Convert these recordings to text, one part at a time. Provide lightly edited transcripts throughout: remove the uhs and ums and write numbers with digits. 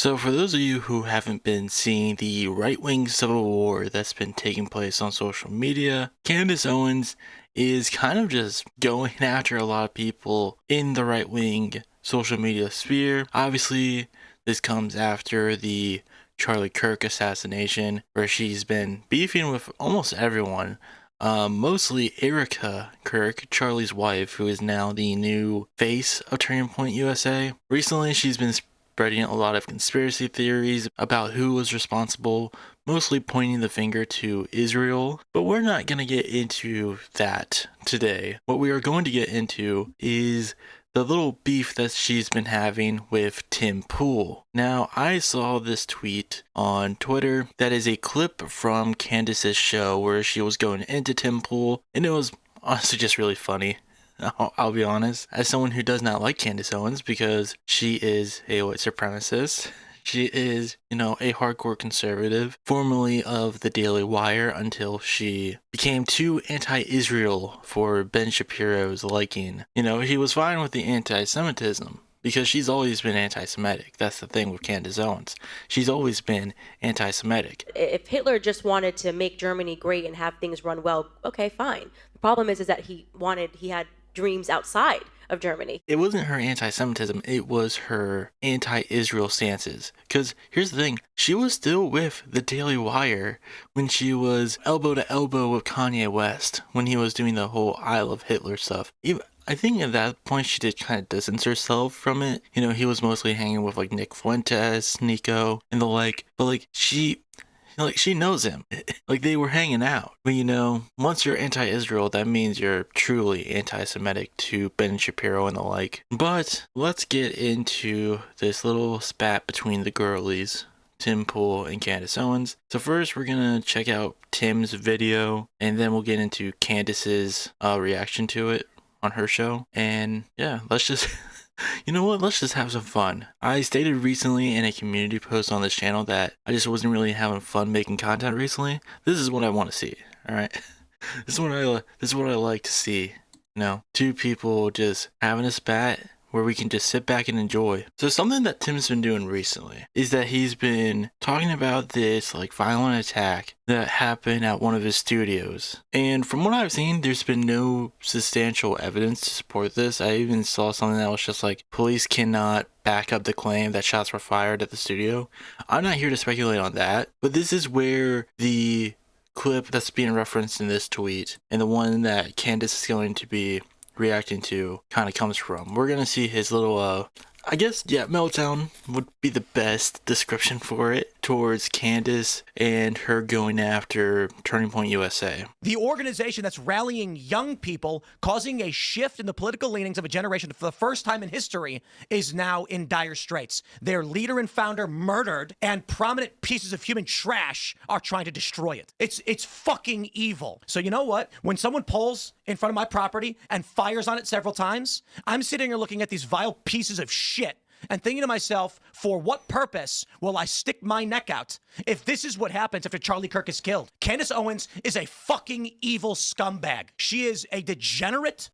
So for those of you who haven't been seeing the right-wing civil war that's been taking place on social media, Candace Owens is kind of just going after a lot of people in the right-wing social media sphere. Obviously, this comes after the Charlie Kirk assassination, where she's been beefing with almost everyone. Mostly Erica Kirk, Charlie's wife, who is now the new face of Turning Point USA. Recently, she's been spreading a lot of conspiracy theories about who was responsible, mostly pointing the finger to Israel. But we're not going to get into that today. What we are going to get into is the little beef that she's been having with Tim Pool. Now, I saw this tweet on Twitter that is a clip from Candace's show where she was going into Tim Pool, and it was honestly just really funny. I'll be honest, as someone who does not like Candace Owens because she is a white supremacist. She is, a hardcore conservative, formerly of the Daily Wire until she became too anti-Israel for Ben Shapiro's liking. He was fine with the anti-Semitism because she's always been anti-Semitic. That's the thing with Candace Owens. She's always been anti-Semitic. If Hitler just wanted to make Germany great and have things run well, okay, fine. The problem is that he had dreams outside of Germany. It wasn't her anti-Semitism, it was her anti-Israel stances. Because here's the thing, she was still with the Daily Wire when she was elbow to elbow with Kanye West, when he was doing the whole I Love Hitler stuff. I think at that point she did kind of distance herself from it. He was mostly hanging with Nick Fuentes, Nico, and the like. But she knows him. They were hanging out. But once you're anti-Israel, that means you're truly anti-Semitic to Ben Shapiro and the like. But let's get into this little spat between the girlies, Tim Pool and Candace Owens. So first we're gonna check out Tim's video, and then we'll get into Candace's reaction to it on her show. And yeah, let's just let's just have some fun. I stated recently in a community post on this channel that I just wasn't really having fun making content recently. This is what I want to see, alright? This is what I like to see. Two people just having a spat where we can just sit back and enjoy. So something that Tim's been doing recently is that he's been talking about this violent attack that happened at one of his studios. And from what I've seen, there's been no substantial evidence to support this. I even saw something that was just police cannot back up the claim that shots were fired at the studio. I'm not here to speculate on that, but this is where the clip that's being referenced in this tweet and the one that Candace is going to be reacting to kind of comes from. We're gonna see his little meltdown would be the best description for it, towards Candace and her going after Turning Point USA. The organization that's rallying young people, causing a shift in the political leanings of a generation for the first time in history, is now in dire straits. Their leader and founder murdered, and prominent pieces of human trash are trying to destroy it. It's fucking evil. So you know what? When someone pulls in front of my property and fires on it several times, I'm sitting here looking at these vile pieces of shit and thinking to myself, for what purpose will I stick my neck out if this is what happens after Charlie Kirk is killed? Candace Owens is a fucking evil scumbag. She is a degenerate.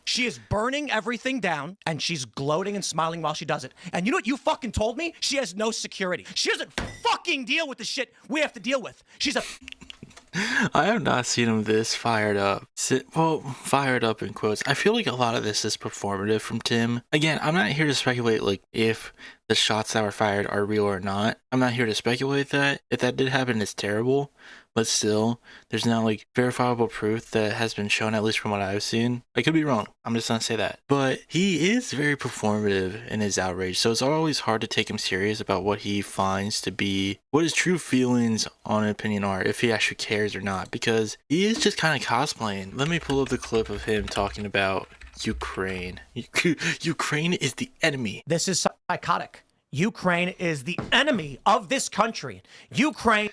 She is burning everything down, and she's gloating and smiling while she does it. And you know what you fucking told me? She has no security. She doesn't fucking deal with the shit we have to deal with. She's a... I have not seen him this fired up. Fired up in quotes. I feel like a lot of this is performative from Tim. Again, I'm not here to speculate if the shots that were fired are real or not. I'm not here to speculate that. If that did happen, it's terrible. But still, there's now verifiable proof that has been shown, at least from what I've seen. I could be wrong. I'm just gonna say that. But he is very performative in his outrage, so it's always hard to take him serious about what he finds to be what his true feelings on an opinion are, if he actually cares or not, because he is just kind of cosplaying. Let me pull up the clip of him talking about Ukraine. Ukraine is the enemy. This is psychotic. Ukraine is the enemy of this country. Ukraine...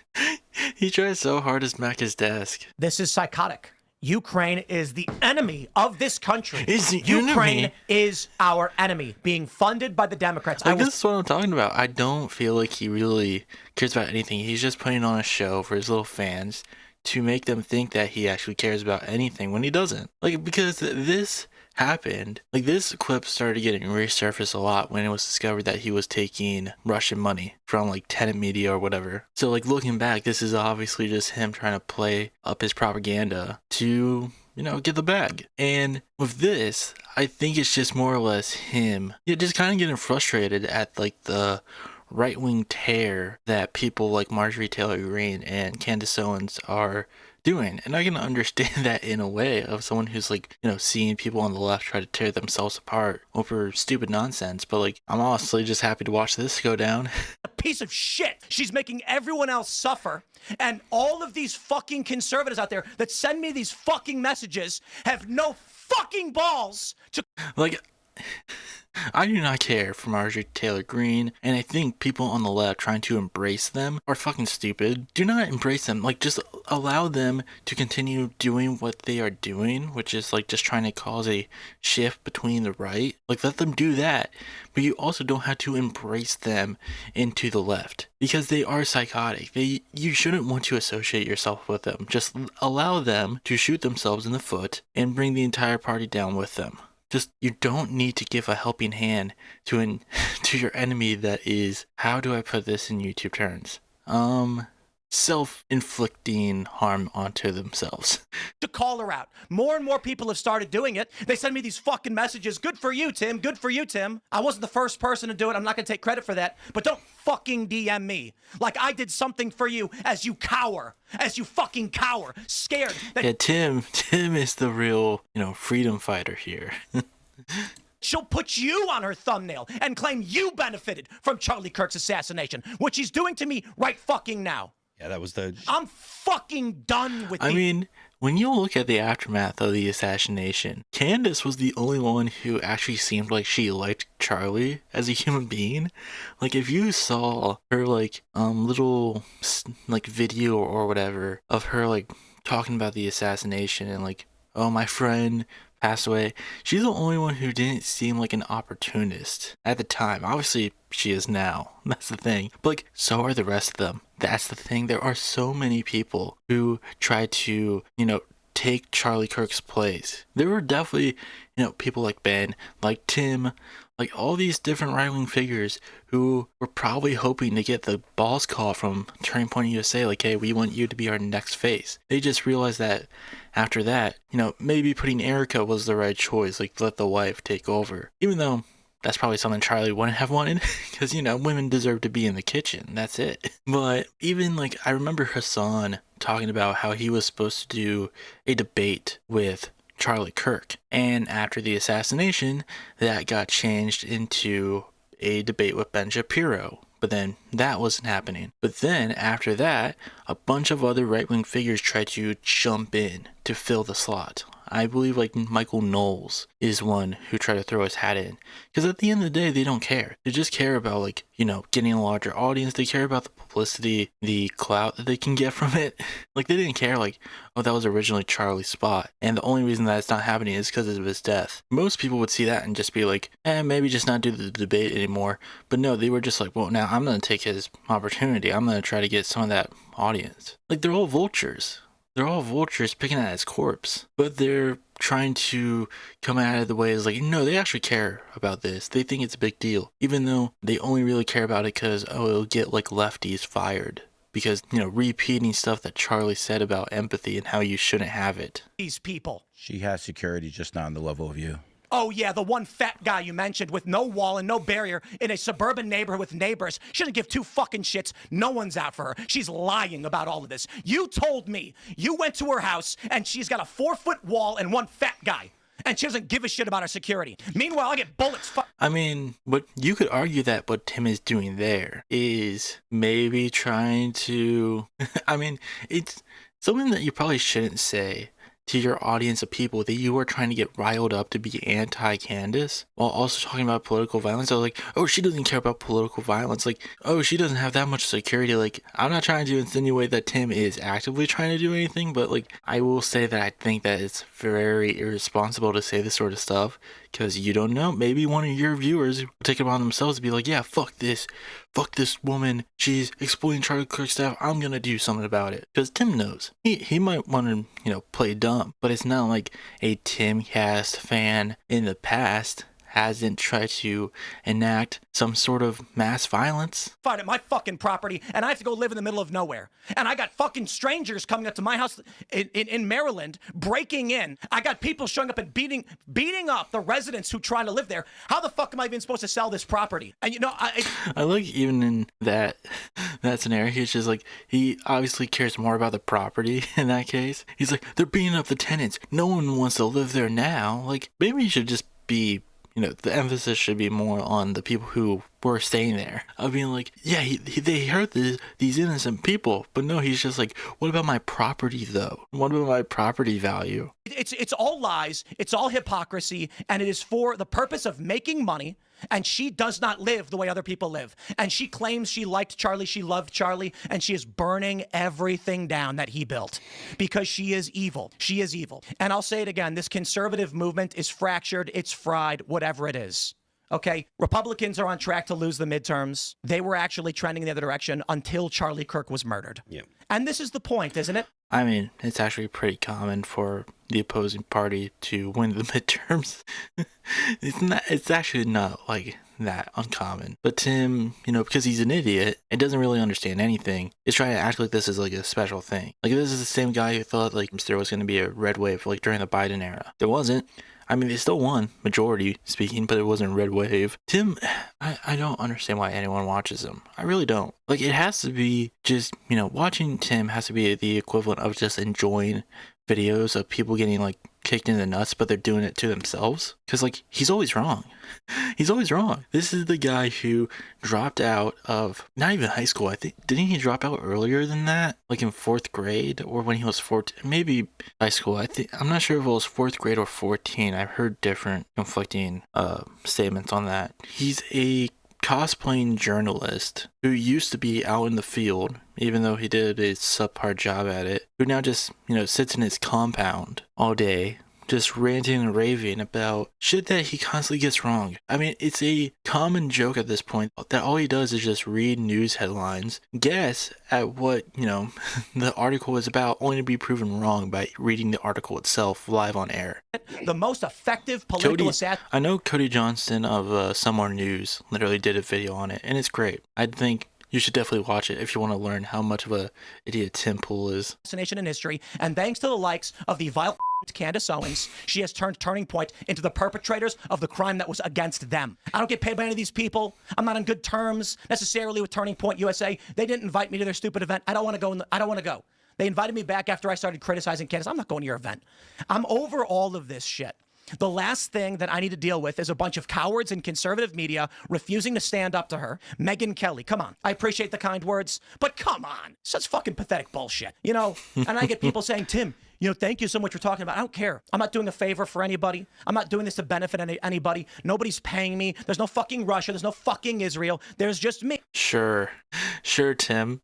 He tries so hard to smack his desk. This is psychotic. Ukraine is the enemy of this country. Ukraine is our enemy, being funded by the Democrats. This is what I'm talking about. I don't feel like he really cares about anything. He's just putting on a show for his little fans to make them think that he actually cares about anything when he doesn't. Because this happened, like this clip started getting resurfaced a lot when it was discovered that he was taking Russian money from like tenant media or whatever. So like looking back, this is obviously just him trying to play up his propaganda to, you know, get the bag. And with this, I think it's just more or less him, just kind of getting frustrated at like the right-wing tear that people like Marjorie Taylor Greene and Candace Owens are doing. And I can understand that in a way of someone who's like, you know, seeing people on the left try to tear themselves apart over stupid nonsense. But like, I'm honestly just happy to watch this go down. A piece of shit. She's making everyone else suffer. And all of these fucking conservatives out there that send me these fucking messages have no fucking balls to... Like, I do not care for Marjorie Taylor Greene, and I think people on the left trying to embrace them are fucking stupid. Do not embrace them. Like, just allow them to continue doing what they are doing, which is like just trying to cause a shift between the right. Like, let them do that. But you also don't have to embrace them into the left because they are psychotic. You shouldn't want to associate yourself with them. Just allow them to shoot themselves in the foot and bring the entire party down with them. Just, you don't need to give a helping hand to your enemy that is, how do I put this in YouTube terms? Self-inflicting harm onto themselves. To call her out. More and more people have started doing it. They send me these fucking messages. Good for you, Tim. Good for you, Tim. I wasn't the first person to do it. I'm not going to take credit for that. But don't fucking DM me. Like I did something for you as you cower. As you fucking cower. Scared. Yeah, Tim is the real, you know, freedom fighter here. She'll put you on her thumbnail and claim you benefited from Charlie Kirk's assassination, which he's doing to me right fucking now. Yeah, that was the... I'm fucking done with I mean, when you look at the aftermath of the assassination, Candace was the only one who actually seemed like she liked Charlie as a human being. Like, if you saw her, like, little, like, video or whatever of her, like, talking about the assassination and, like, oh, my friend passed away, she's the only one who didn't seem like an opportunist at the time. Obviously, she is now. That's the thing. But, like, so are the rest of them. That's the thing. There are so many people who try to, you know, take Charlie Kirk's place. There were definitely, you know, people like Ben, like Tim, like all these different right-wing figures who were probably hoping to get the balls call from Turning Point USA, like, hey, we want you to be our next face. They just realized that after that, you know, maybe putting Erica was the right choice, like, let the wife take over. Even though that's probably something Charlie wouldn't have wanted, because, you know, women deserve to be in the kitchen. That's it. But even, like, I remember Hassan talking about how he was supposed to do a debate with Charlie Kirk. And after the assassination, that got changed into a debate with Ben Shapiro. But then that wasn't happening. But then after that, a bunch of other right-wing figures tried to jump in to fill the slot. I believe like Michael Knowles is one who tried to throw his hat in. Because at the end of the day, they don't care. They just care about, like, you know, getting a larger audience. They care about the publicity, the clout that they can get from it. Like, they didn't care, like, oh, that was originally Charlie's spot. And the only reason that it's not happening is because of his death. Most people would see that and just be like, maybe just not do the debate anymore. But no, they were just like, well, now I'm going to take his opportunity. I'm going to try to get some of that audience. Like, they're all vultures. They're all vultures picking at his corpse, but they're trying to come out of the way as like, no, they actually care about this. They think it's a big deal, even though they only really care about it because, oh, it'll get like lefties fired. Because, you know, repeating stuff that Charlie said about empathy and how you shouldn't have it. These people. She has security, just not on the level of you. Oh, yeah, the one fat guy you mentioned with no wall and no barrier in a suburban neighborhood with neighbors. She doesn't give two fucking shits. No one's out for her. She's lying about all of this. You told me you went to her house and she's got a 4-foot wall and one fat guy. And she doesn't give a shit about her security. Meanwhile, I get bullets. I mean, what you could argue that what Tim is doing there is maybe trying to... I mean, it's something that you probably shouldn't say to your audience of people that you are trying to get riled up to be anti-Candace while also talking about political violence. I was like, oh, she doesn't care about political violence. Like, oh, she doesn't have that much security. Like, I'm not trying to insinuate that Tim is actively trying to do anything, but like, I will say that I think that it's very irresponsible to say this sort of stuff because you don't know. Maybe one of your viewers will take it upon themselves to be like, yeah, fuck this. fuck this woman, she's exploiting Charlie Kirk staff, I'm gonna do something about it. Because Tim knows. He might want to, play dumb, but it's not like a Tim Cast fan in the past hasn't tried to enact some sort of mass violence. Fight at my fucking property, and I have to go live in the middle of nowhere. And I got fucking strangers coming up to my house in Maryland, breaking in. I got people showing up and beating up the residents who try to live there. How the fuck am I even supposed to sell this property? And I like even in that scenario, he's just like, he obviously cares more about the property in that case. He's like, they're beating up the tenants. No one wants to live there now. Like, maybe you should just be, the emphasis should be more on the people who were staying there. I mean, like, yeah, they hurt these innocent people, but no, he's just like, what about my property though? What about my property value? It's all lies, it's all hypocrisy, and it is for the purpose of making money. And she does not live the way other people live. And she claims she liked Charlie, she loved Charlie, and she is burning everything down that he built because she is evil. She is evil. And I'll say it again, this conservative movement is fractured, it's fried, whatever it is. Okay, Republicans are on track to lose the midterms. They were actually trending in the other direction until Charlie Kirk was murdered. Yeah. And this is the point, isn't it? I mean, it's actually pretty common for the opposing party to win the midterms. It's actually not like that uncommon. But Tim, because he's an idiot and doesn't really understand anything, is trying to act like this is like a special thing. Like, this is the same guy who thought like there was going to be a red wave like during the Biden era. There wasn't. I mean, they still won, majority speaking, but it wasn't a red wave. Tim, I don't understand why anyone watches him. I really don't. Like, it has to be just, watching Tim has to be the equivalent of just enjoying videos of people getting, like, kicked in the nuts, but they're doing it to themselves. Because, like, he's always wrong. He's always wrong. This is the guy who dropped out of, not even high school, I think. Didn't he drop out earlier than that? Like in 4th grade or when he was 14? Maybe high school. I'm not sure if it was 4th grade or 14. I've heard different conflicting statements on that. He's a cosplaying journalist who used to be out in the field, even though he did a subpar job at it, who now just, sits in his compound all day, just ranting and raving about shit that he constantly gets wrong. I mean, it's a common joke at this point that all he does is just read news headlines, guess at what, the article is about, only to be proven wrong by reading the article itself live on air. The most effective political assassin. I know Cody Johnston of Somewhere News literally did a video on it, and it's great. I think you should definitely watch it if you want to learn how much of a idiot Tim Pool is. Assassination in history, and thanks to the likes of the vile Candace Owens, she has turned Turning Point into the perpetrators of the crime that was against them. I don't get paid by any of these people. I'm not on good terms necessarily with Turning Point USA. They didn't invite me to their stupid event. I don't want to go. I don't want to go. They invited me back after I started criticizing Candace. I'm not going to your event. I'm over all of this shit. The last thing that I need to deal with is a bunch of cowards in conservative media refusing to stand up to her. Megyn Kelly, come on. I appreciate the kind words, but come on. Such fucking pathetic bullshit, And I get people saying, Tim, thank you so much for talking about it. I don't care. I'm not doing a favor for anybody. I'm not doing this to benefit anybody. Nobody's paying me. There's no fucking Russia. There's no fucking Israel. There's just me. Sure, Tim.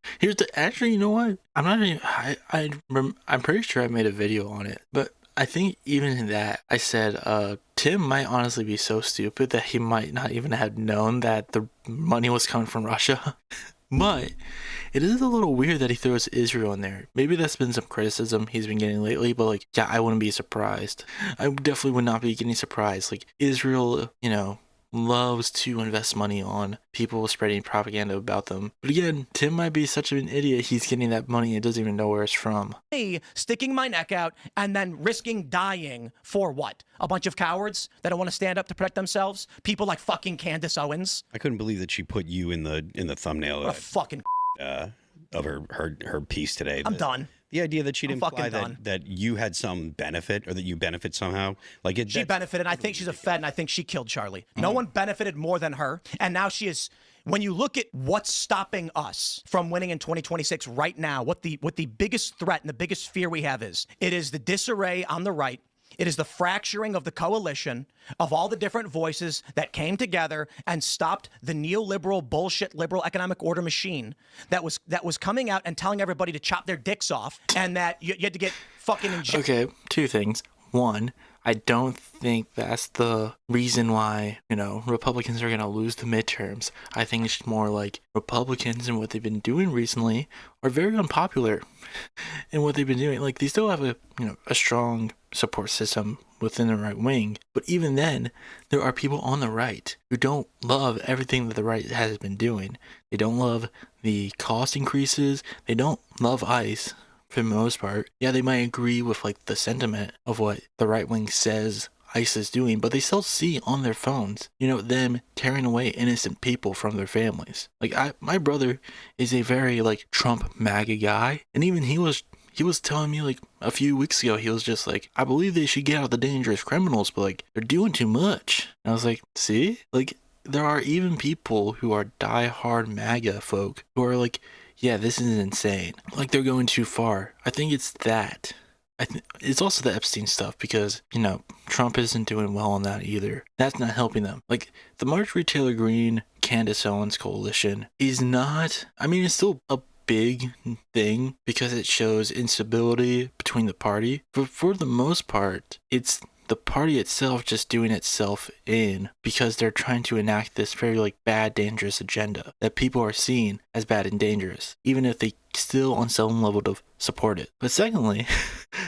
Actually, you know what? I'm not even, I'm pretty sure I made a video on it, but I think even in that, I said, Tim might honestly be so stupid that he might not even have known that the money was coming from Russia. But it is a little weird that he throws Israel in there. Maybe that's been some criticism he's been getting lately, but yeah, I wouldn't be surprised. I definitely would not be getting surprised. Israel, loves to invest money on people spreading propaganda about them. But again, Tim might be such an idiot, he's getting that money and doesn't even know where it's from. Me sticking my neck out and then risking dying for what? A bunch of cowards that don't want to stand up to protect themselves? People like fucking Candace Owens? I couldn't believe that she put you in the thumbnail of her piece today. I'm done. The idea that she'd imply that you had some benefit or that you benefit somehow. She benefited. I think she's a Fed, and I think she killed Charlie. No one benefited more than her. And now she is, when you look at what's stopping us from winning in 2026 right now, what the biggest threat and the biggest fear we have is, it is the disarray on the right. It is the fracturing of the coalition of all the different voices that came together and stopped the neoliberal bullshit liberal economic order machine that was coming out and telling everybody to chop their dicks off and that you had to get fucking Okay, two things. One, I don't think that's the reason why, Republicans are going to lose the midterms. I think it's more like Republicans and what they've been doing recently are very unpopular in what they've been doing. Like, they still have a strong support system within the right wing, but even then, there are people on the right who don't love everything that the right has been doing. They don't love the cost increases. They don't love ICE for the most part. Yeah, they might agree with like the sentiment of what the right wing says ICE is doing, but they still see on their phones, them tearing away innocent people from their families. Like, my brother is a very like Trump MAGA guy, and even he was telling me like a few weeks ago, he was just like, I believe they should get out the dangerous criminals, but like they're doing too much. And I was like, see, like there are even people who are diehard MAGA folk who are like, yeah, this is insane. Like, they're going too far. I think it's that. It's also the Epstein stuff because, Trump isn't doing well on that either. That's not helping them. Like, the Marjorie Taylor Greene, Candace Owens coalition is not, it's still a big thing because it shows instability between the party. But for the most part, it's the party itself just doing itself in because they're trying to enact this very like bad, dangerous agenda that people are seeing as bad and dangerous, even if they still on some level to support it. But secondly,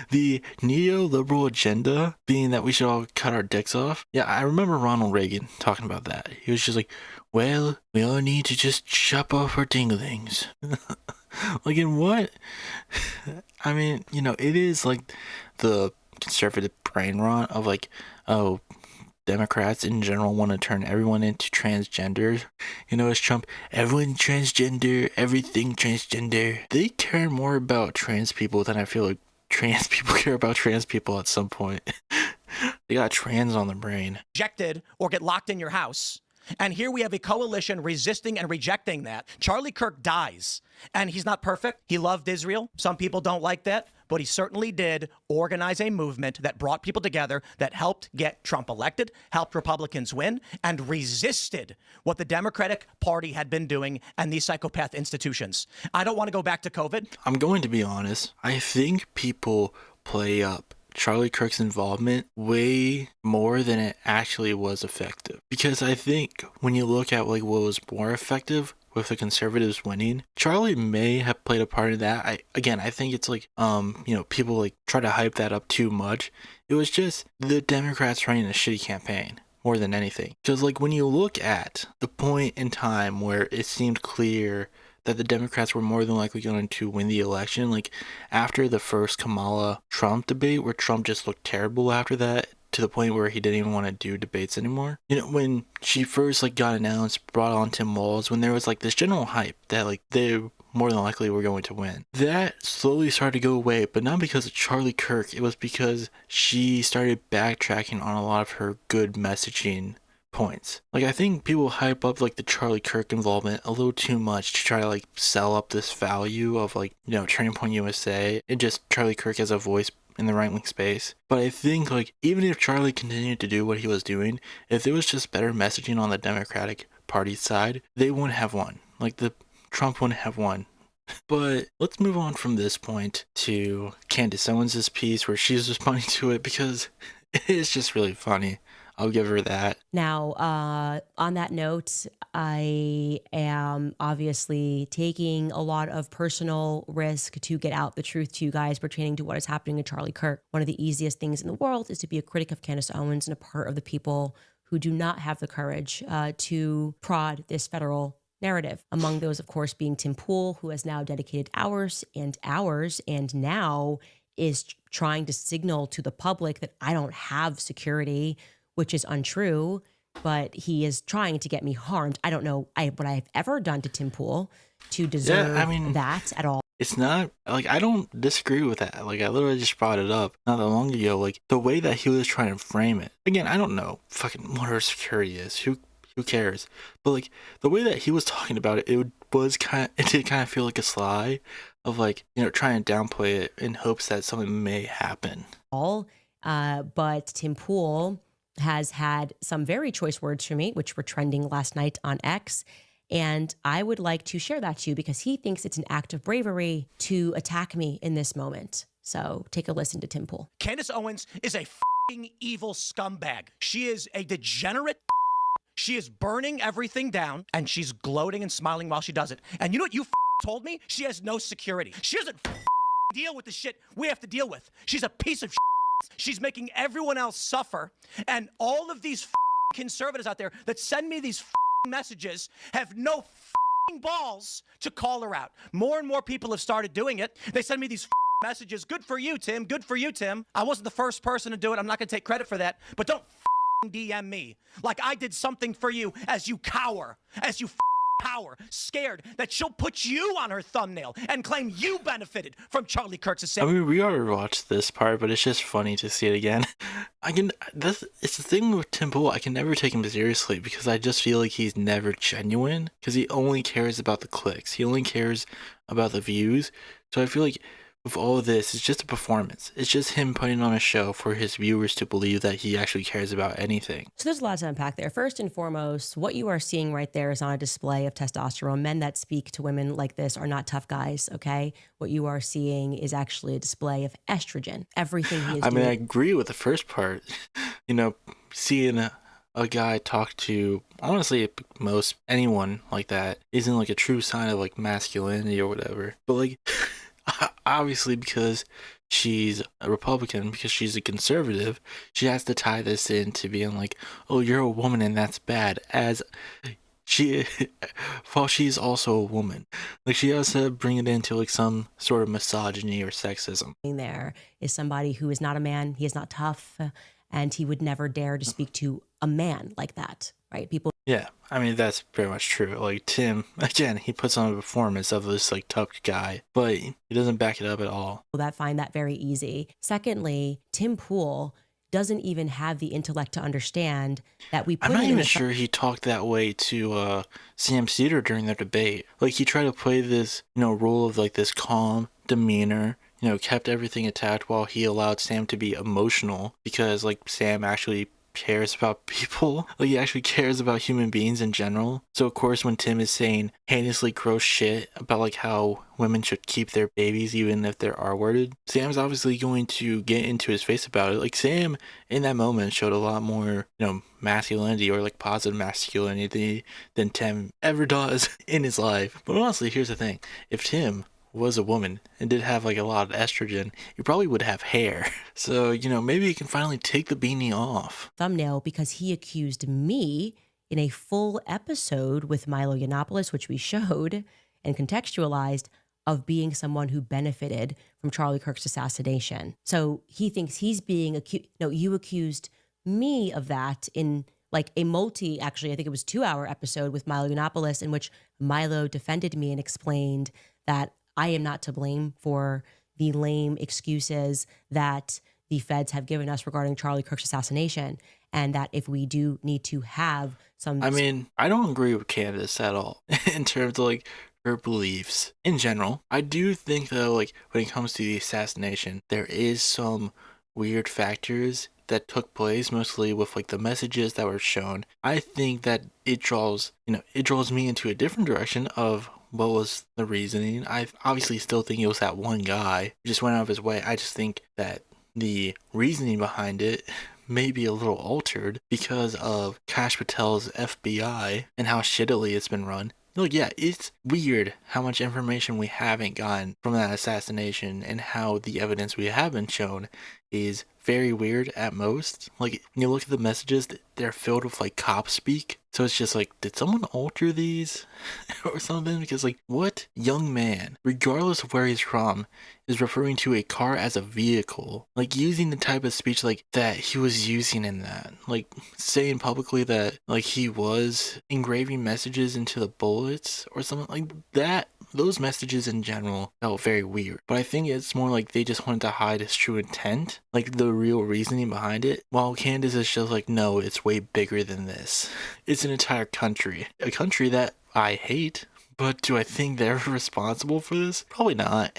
the neoliberal agenda being that we should all cut our dicks off. Yeah, I remember Ronald Reagan talking about that. He was just like, well, we all need to just chop off our dinglings. Like, in what? It is like the conservative brain rot of like, oh, Democrats in general want to turn everyone into transgender. As Trump, everyone transgender, everything transgender. They care more about trans people than I feel like trans people care about trans people at some point. They got trans on the brain. Rejected or get locked in your house. And here we have a coalition resisting and rejecting that. Charlie Kirk dies, and he's not perfect. He loved Israel. Some people don't like that, but he certainly did organize a movement that brought people together, that helped get Trump elected, helped Republicans win, and resisted what the Democratic Party had been doing and these psychopath institutions. I don't want to go back to COVID. I'm going to be honest. I think people play up Charlie Kirk's involvement way more than it actually was effective. Because I think when you look at like what was more effective with the conservatives winning, Charlie may have played a part in that. I think it's like, people like try to hype that up too much. It was just the Democrats running a shitty campaign more than anything. Because like when you look at the point in time where it seemed clear that the Democrats were more than likely going to win the election, like after the first Kamala-Trump debate, where Trump just looked terrible after that, to the point where he didn't even want to do debates anymore. When she first like got announced, brought on Tim Walz, when there was like this general hype that like they more than likely were going to win, that slowly started to go away, but not because of Charlie Kirk. It was because she started backtracking on a lot of her good messaging points. Like, I think people hype up like the Charlie Kirk involvement a little too much to try to like sell up this value of like, Turning Point USA and just Charlie Kirk as a voice in the right-wing space. But I think like even if Charlie continued to do what he was doing, if there was just better messaging on the Democratic Party side, they wouldn't have won. Like Trump wouldn't have won. But let's move on from this point to Candace Owens' piece where she's responding to it because it is just really funny. I'll give her that. Now, on that note, I am obviously taking a lot of personal risk to get out the truth to you guys pertaining to what is happening to Charlie Kirk. One of the easiest things in the world is to be a critic of Candace Owens and a part of the people who do not have the courage to prod this federal narrative. Among those, of course, being Tim Pool, who has now dedicated hours and now is trying to signal to the public that I don't have security, which is untrue, but he is trying to get me harmed. I don't know what I have ever done to Tim Pool to deserve that at all. It's not, like, I don't disagree with that. Like, I literally just brought it up not that long ago. Like, the way that he was trying to frame it. Again, I don't know fucking what her security is. Who cares? But, like, the way that he was talking about it, it did kind of feel like a sly of, like, trying to downplay it in hopes that something may happen. But Tim Pool has had some very choice words for me, which were trending last night on X. And I would like to share that to you because he thinks it's an act of bravery to attack me in this moment. So take a listen to Tim Pool. Candace Owens is a evil scumbag. She is a degenerate. She is burning everything down, and she's gloating and smiling while she does it. And you know what you told me? She has no security. She doesn't deal with the shit we have to deal with. She's a piece of shit. She's making everyone else suffer. And all of these conservatives out there that send me these messages have no balls to call her out. More and more people have started doing it. They send me these messages. Good for you, Tim. Good for you, Tim. I wasn't the first person to do it. I'm not going to take credit for that. But don't DM me like I did something for you as you cower, scared that she'll put you on her thumbnail and claim you benefited from Charlie Kirk's assassination. I mean, we already watched this part, but it's just funny to see it again. It's the thing with Tim Pool, I can never take him seriously because I just feel like he's never genuine because he only cares about the clicks. He only cares about the views. So I feel like with all of this, it's just a performance. It's just him putting on a show for his viewers to believe that he actually cares about anything. So there's a lot to unpack there. First and foremost, what you are seeing right there is on a display of testosterone. Men that speak to women like this are not tough guys, okay? What you are seeing is actually a display of estrogen. Everything he is doing. I mean, I agree with the first part. Seeing a guy talk to, honestly, most anyone like that isn't like a true sign of like masculinity or whatever. But like... obviously, because she's a Republican, because she's a conservative, she has to tie this into being like, oh, you're a woman and that's bad, as while she's also a woman. Like, she has to bring it into like some sort of misogyny or sexism. There is somebody who is not a man, he is not tough, and he would never dare to speak to a man like that, right? Yeah, I mean, that's very much true. Like, Tim, again, he puts on a performance of this, like, tough guy, but he doesn't back it up at all. That find that very easy. Secondly, Tim Pool doesn't even have the intellect to understand that we put I'm not even sure he talked that way to Sam Cedar during their debate. Like, he tried to play this, role of, like, this calm demeanor, kept everything intact while he allowed Sam to be emotional because, like, Sam actually cares about people. Like, he actually cares about human beings in general. So of course when Tim is saying heinously gross shit about like how women should keep their babies even if they're R-worded, Sam's obviously going to get into his face about it. Like, Sam in that moment showed a lot more masculinity or like positive masculinity than Tim ever does in his life. But honestly, here's the thing, if Tim was a woman and did have like a lot of estrogen, he probably would have hair. So, maybe he can finally take the beanie off. Thumbnail because he accused me in a full episode with Milo Yiannopoulos, which we showed and contextualized, of being someone who benefited from Charlie Kirk's assassination. So he thinks he's being accused. No, you accused me of that in like a actually, I think it was 2-hour episode with Milo Yiannopoulos, in which Milo defended me and explained that I am not to blame for the lame excuses that the feds have given us regarding Charlie Kirk's assassination, and that if we do need to have some... I mean, I don't agree with Candace at all in terms of like her beliefs in general. I do think though, like when it comes to the assassination, there is some weird factors that took place, mostly with like the messages that were shown. I think that it draws me into a different direction of what was the reasoning. I obviously still think it was that one guy who just went out of his way. I just think that the reasoning behind it may be a little altered because of Kash Patel's FBI and how shittily it's been run. Like, yeah, it's weird how much information we haven't gotten from that assassination and how the evidence we have been shown is very weird at most. Like, when you look at the messages, they're filled with like cop speak. So it's just like, did someone alter these or something? Because like, what young man, regardless of where he's from, is referring to a car as a vehicle? Like, using the type of speech like that he was using in that, like saying publicly that like he was engraving messages into the bullets or something like that. Those messages in general felt very weird. But I think it's more like they just wanted to hide his true intent, like the real reasoning behind it. While Candace is just like, no, it's way bigger than this. It's an entire country. A country that I hate. But do I think they're responsible for this? Probably not.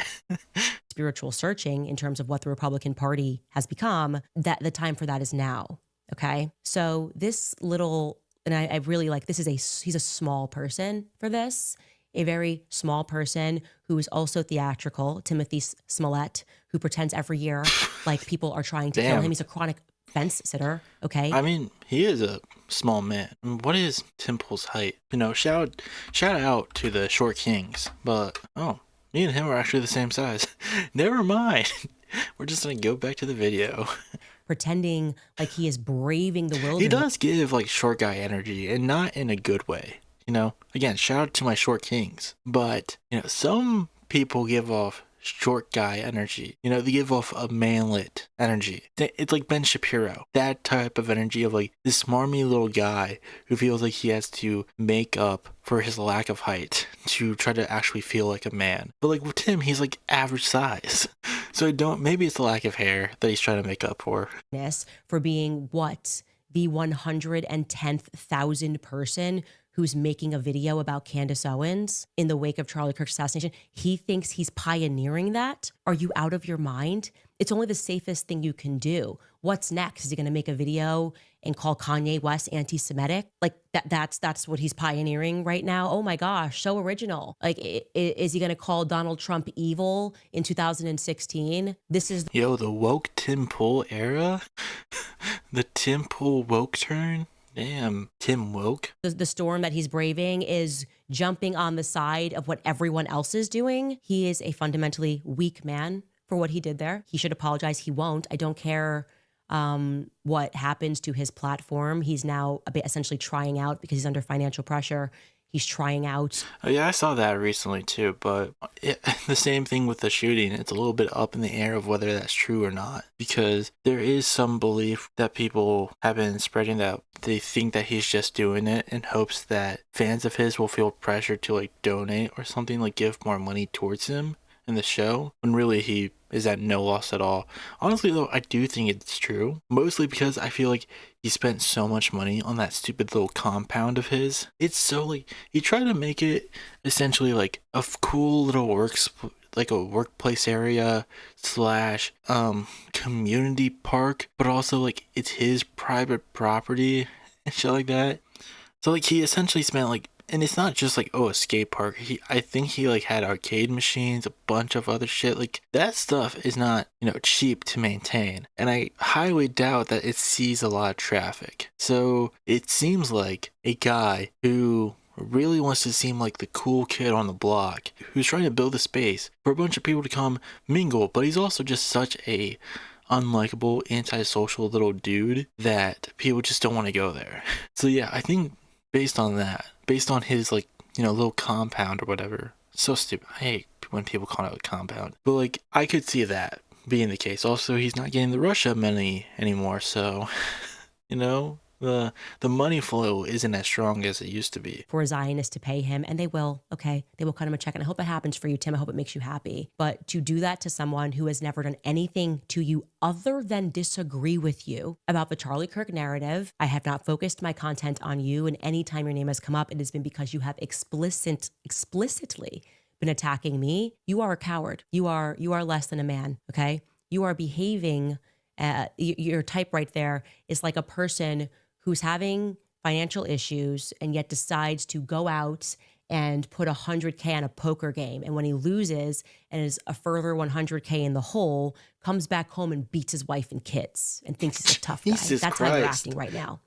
Spiritual searching in terms of what the Republican Party has become, that the time for that is now. Okay. So this little, and I really like, he's a small person for this. A very small person who is also theatrical, Timothy Smollett, who pretends every year like people are trying to kill him. He's a chronic fence sitter, okay? I mean, he is a small man. What is Tim Pool's height? Shout out to the short kings. But, me and him are actually the same size. Never mind. We're just going to go back to the video. Pretending like he is braving the wilderness. He does give, like, short guy energy, and not in a good way. Again, shout out to my short kings. But, some people give off short guy energy. They give off a manlet energy. It's like Ben Shapiro. That type of energy of like this smarmy little guy who feels like he has to make up for his lack of height to try to actually feel like a man. But like with Tim, he's like average size. So maybe it's the lack of hair that he's trying to make up for. For being what? The 110th thousand person who's making a video about Candace Owens in the wake of Charlie Kirk's assassination. He thinks he's pioneering that. Are you out of your mind? It's only the safest thing you can do. What's next? Is he going to make a video and call Kanye West anti-Semitic? Like that's what he's pioneering right now. Oh my gosh, so original. Like, is he going to call Donald Trump evil in 2016? This is the woke Tim Pool era. The Tim Pool woke turn. Damn, Tim woke. The storm that he's braving is jumping on the side of what everyone else is doing. He is a fundamentally weak man for what he did there. He should apologize. He won't. I don't care what happens to his platform. He's now essentially trying out because he's under financial pressure. He's trying out. Oh, yeah, I saw that recently too, but the same thing with the shooting. It's a little bit up in the air of whether that's true or not, because there is some belief that people have been spreading that they think that he's just doing it in hopes that fans of his will feel pressure to like donate or something, like give more money towards him in the show, when really he is at no loss at all. Honestly though, I do think it's true, mostly because I feel like he spent so much money on that stupid little compound of his. It's so like, he tried to make it essentially like a cool little like a workplace area / community park, but also like it's his private property and shit like that. So like he essentially spent like, and it's not just like, a skate park. I think he like had arcade machines, a bunch of other shit. Like that stuff is not, cheap to maintain. And I highly doubt that it sees a lot of traffic. So it seems like a guy who really wants to seem like the cool kid on the block, who's trying to build a space for a bunch of people to come mingle. But he's also just such a unlikable, antisocial little dude that people just don't want to go there. So yeah, I think based on his like, little compound or whatever. So stupid. I hate when people call it a compound. But like, I could see that being the case. Also, he's not getting the Russia money anymore. So, the money flow isn't as strong as it used to be. For Zionists to pay him, and they will, okay? They will cut him a check, and I hope it happens for you, Tim. I hope it makes you happy. But to do that to someone who has never done anything to you other than disagree with you about the Charlie Kirk narrative, I have not focused my content on you, and anytime your name has come up, it has been because you have explicitly been attacking me. You are a coward. You are less than a man, okay? You are behaving, your type right there is like a person who's having financial issues and yet decides to go out and put 100K on a poker game. And when he loses and is a further 100K in the hole, comes back home and beats his wife and kids and thinks he's a tough guy. Jesus That's Christ. how you're acting right now.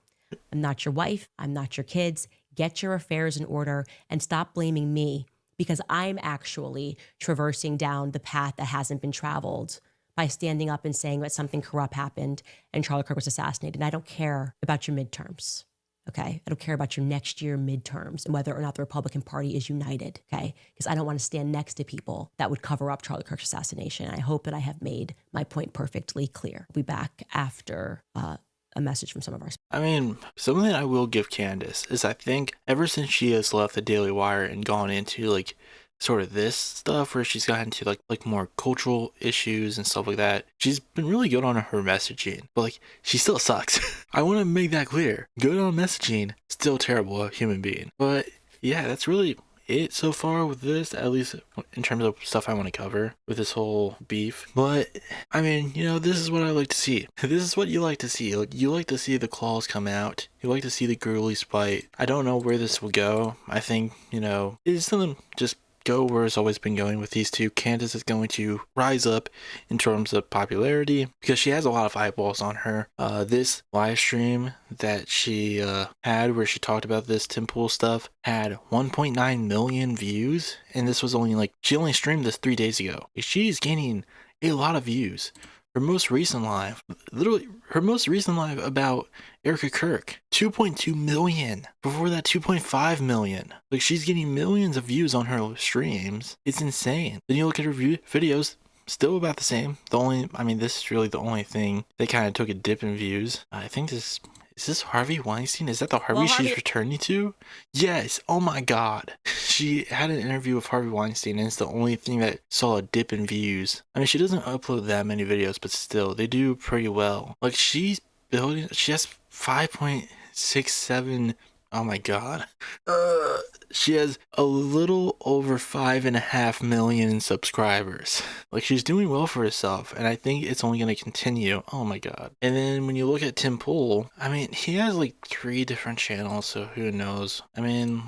I'm not your wife. I'm not your kids. Get your affairs in order and stop blaming me, because I'm actually traversing down the path that hasn't been traveled by standing up and saying that something corrupt happened and Charlie Kirk was assassinated. And I don't care about your midterms, okay? I don't care about your next year midterms and whether or not the Republican Party is united, okay? Because I don't want to stand next to people that would cover up Charlie Kirk's assassination. I hope that I have made my point perfectly clear. We'll be back after a message from some of our... I mean, something I will give Candace is I think ever since she has left the Daily Wire and gone into like sort of this stuff where she's gotten to like more cultural issues and stuff like that, she's been really good on her messaging, but like she still sucks. I want to make that clear. Good on messaging, still terrible a human being. But yeah, that's really it so far with this, at least in terms of stuff I want to cover with this whole beef. But I mean, this is what I like to see. This is what you like to see. Like, you like to see the claws come out. You like to see the girlies fight. I don't know where this will go. I think, it's something just go where it's always been going with these two. Candace is going to rise up in terms of popularity because she has a lot of eyeballs on her. This live stream that she had where she talked about this Tim Pool stuff had 1.9 million views, and this was only like, she only streamed this 3 days ago. She's gaining a lot of views. Her most recent live, literally her most recent live about Erica Kirk, 2.2 million. Before that, 2.5 million. Like, she's getting millions of views on her streams. It's insane. Then you look at her videos, still about the same. This is really the only thing that kind of took a dip in views. I think is this Harvey Weinstein? Is that the Harvey she's returning to? Yes. Oh my God. She had an interview with Harvey Weinstein, and it's the only thing that saw a dip in views. I mean, she doesn't upload that many videos, but still, they do pretty well. Like, she has 5.67. Oh my God. She has a little over 5.5 million subscribers. Like, she's doing well for herself, and I think it's only going to continue. Oh my God. And then when you look at Tim Pool, I mean, he has like 3 different channels, so who knows? I mean,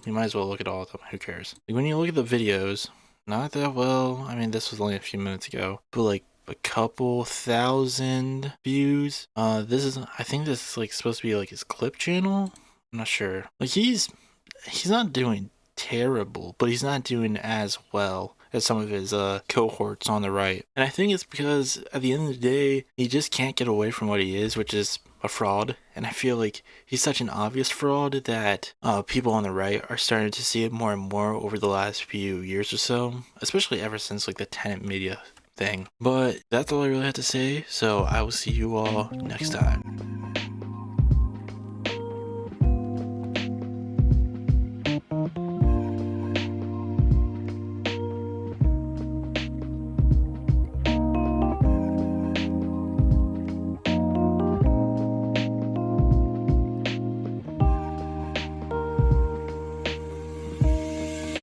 you might as well look at all of them. Who cares? Like, when you look at the videos, not that well. I mean, this was only a few minutes ago, but like a couple thousand views. I think this is like supposed to be like his clip channel. I'm not sure. Like, he's not doing terrible, but he's not doing as well as some of his cohorts on the right. And I think it's because at the end of the day, he just can't get away from what he is, which is a fraud. And I feel like he's such an obvious fraud that people on the right are starting to see it more and more over the last few years or so, especially ever since like the tenant media thing. But that's all I really have to say, so I will see you all next time.